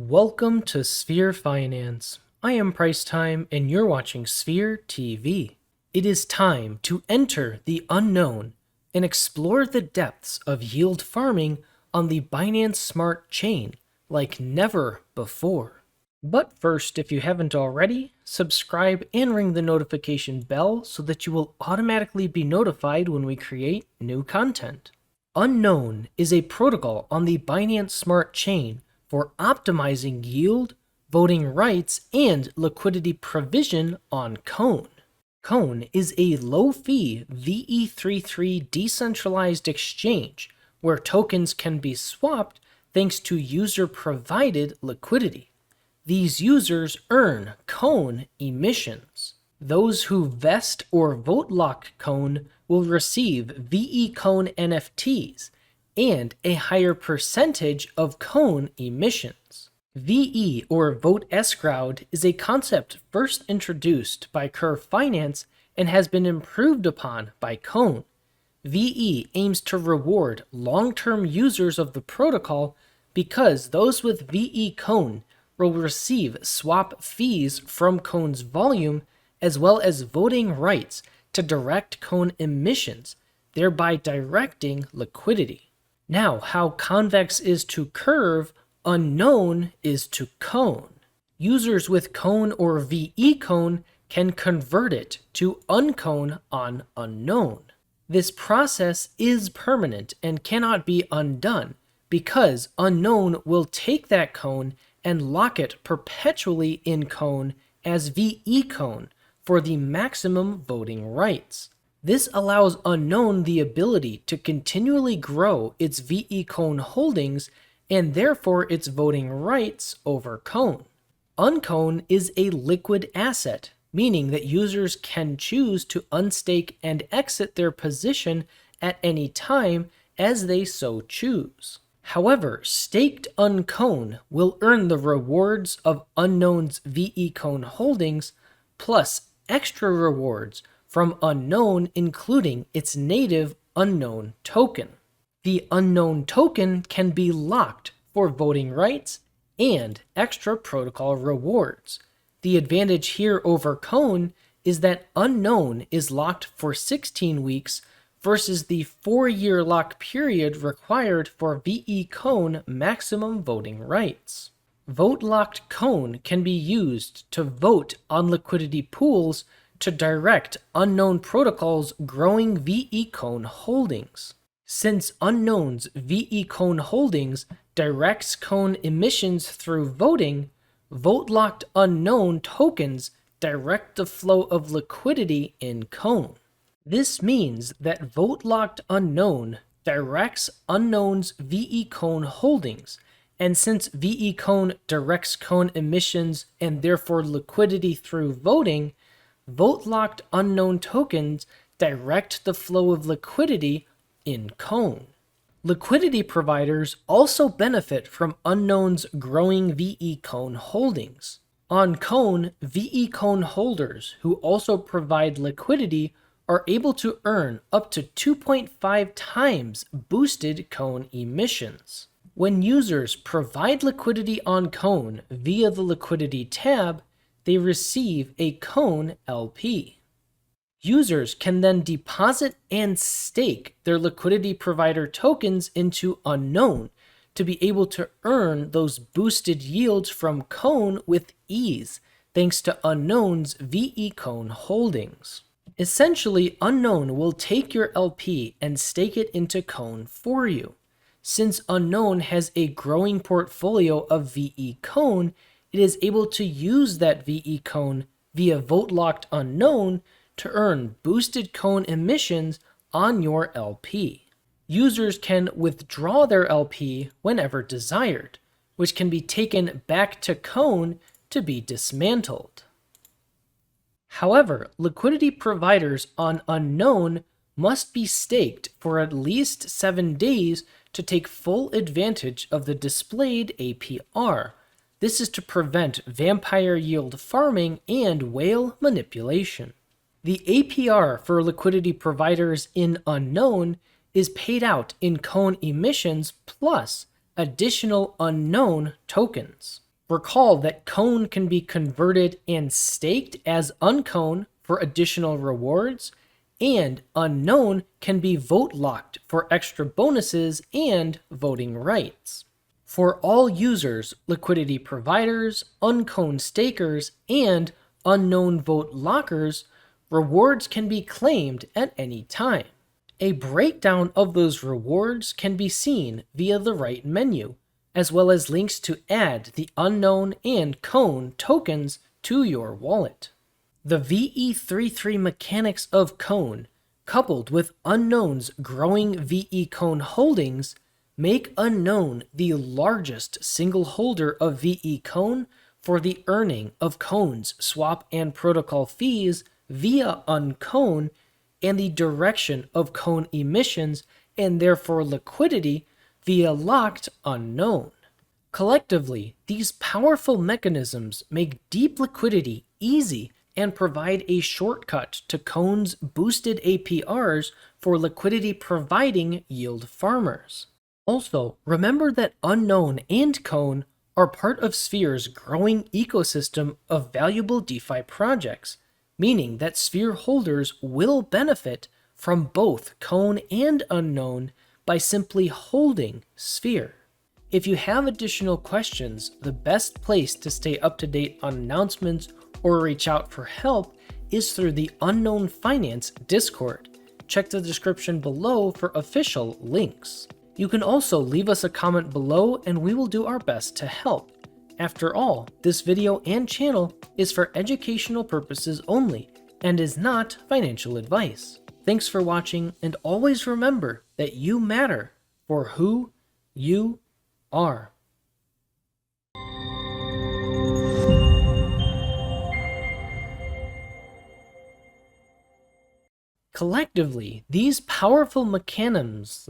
Welcome to Sphere Finance. I am Price Time and you're watching Sphere TV. It is time to enter the unknown and explore the depths of yield farming on the Binance Smart Chain like never before. But first, if you haven't already, subscribe and ring the notification bell so that you will automatically be notified when we create new content. Unknown is a protocol on the Binance Smart Chain for optimizing yield, voting rights, and liquidity provision on CON. CON is a low-fee VE33 decentralized exchange where tokens can be swapped thanks to user-provided liquidity. These users earn CON emissions. Those who vest or vote lock CON will receive VE CON NFTs and a higher percentage of CON emissions. VE, or Vote Escrowed, is a concept first introduced by Curve Finance and has been improved upon by CON. VE aims to reward long-term users of the protocol because those with VE CON will receive swap fees from CON's volume as well as voting rights to direct CON emissions, thereby directing liquidity. Now, how convex is to Curve, unknown is to CON. Users with CON or VE CON can convert it to uncon on unknown. This process is permanent and cannot be undone because unknown will take that CON and lock it perpetually in CON as VE CON for the maximum voting rights. This allows unknown the ability to continually grow its VE CON holdings and therefore its voting rights over CON. Uncon is a liquid asset, meaning that users can choose to unstake and exit their position at any time as they so choose. However, staked uncon will earn the rewards of unknown's VE CON holdings plus extra rewards from unknown, including its native unknown token. The unknown token can be locked for voting rights and extra protocol rewards. The advantage here over CON is that unknown is locked for 16 weeks versus the 4-year lock period required for VE CON maximum voting rights. Vote-locked CON can be used to vote on liquidity pools to direct unknown protocols' growing VE CON holdings. Since unknown's VE CON holdings directs CON emissions through voting, vote-locked unknown tokens direct the flow of liquidity in CON. This means that vote-locked unknown directs unknown's VE CON holdings, and since VE CON directs CON emissions and therefore liquidity through voting, vote-locked unknown tokens direct the flow of liquidity in CON. Liquidity providers also benefit from unknown's growing VE CON holdings. On CON, VE CON holders who also provide liquidity are able to earn up to 2.5 times boosted CON emissions. When users provide liquidity on CON via the Liquidity tab, they receive a CON LP. Users can then deposit and stake their liquidity provider tokens into unknown to be able to earn those boosted yields from CON with ease thanks to unknown's VE CON holdings. Essentially, unknown will take your LP and stake it into CON for you. Since unknown has a growing portfolio of VE CON, it is able to use that VE CON via vote-locked unknown to earn boosted CON emissions on your LP. Users can withdraw their LP whenever desired, which can be taken back to CON to be dismantled. However, liquidity providers on unknown must be staked for at least 7 days to take full advantage of the displayed APR. This is to prevent vampire yield farming and whale manipulation. The APR for liquidity providers in unknown is paid out in CON emissions plus additional unknown tokens. Recall that Cone can be converted and staked as Uncone for additional rewards, and Unknown can be vote locked for extra bonuses and voting rights. For all users, liquidity providers, Uncone stakers, and unknown vote lockers, rewards can be claimed at any time. A breakdown of those rewards can be seen via the right menu, as well as links to add the Unknown and Cone tokens to your wallet. The VE33 mechanics of Cone, coupled with Unknown's growing VE Cone holdings, make Unknown the largest single holder of VE Cone for the earning of Cone's swap and protocol fees via Uncone and the direction of Cone emissions and therefore liquidity via locked Unknown. Collectively, these powerful mechanisms make deep liquidity easy and provide a shortcut to Cone's boosted APRs for liquidity providing yield farmers. Also, remember that Unknown and Cone are part of Sphere's growing ecosystem of valuable DeFi projects, meaning that Sphere holders will benefit from both Cone and Unknown by simply holding Sphere. If you have additional questions, the best place to stay up to date on announcements or reach out for help is through the Unknown Finance Discord. Check the description below for official links. You can also leave us a comment below and we will do our best to help. After all, this video and channel is for educational purposes only and is not financial advice. Thanks for watching, and always remember that you matter for who you are. Collectively, these powerful mechanisms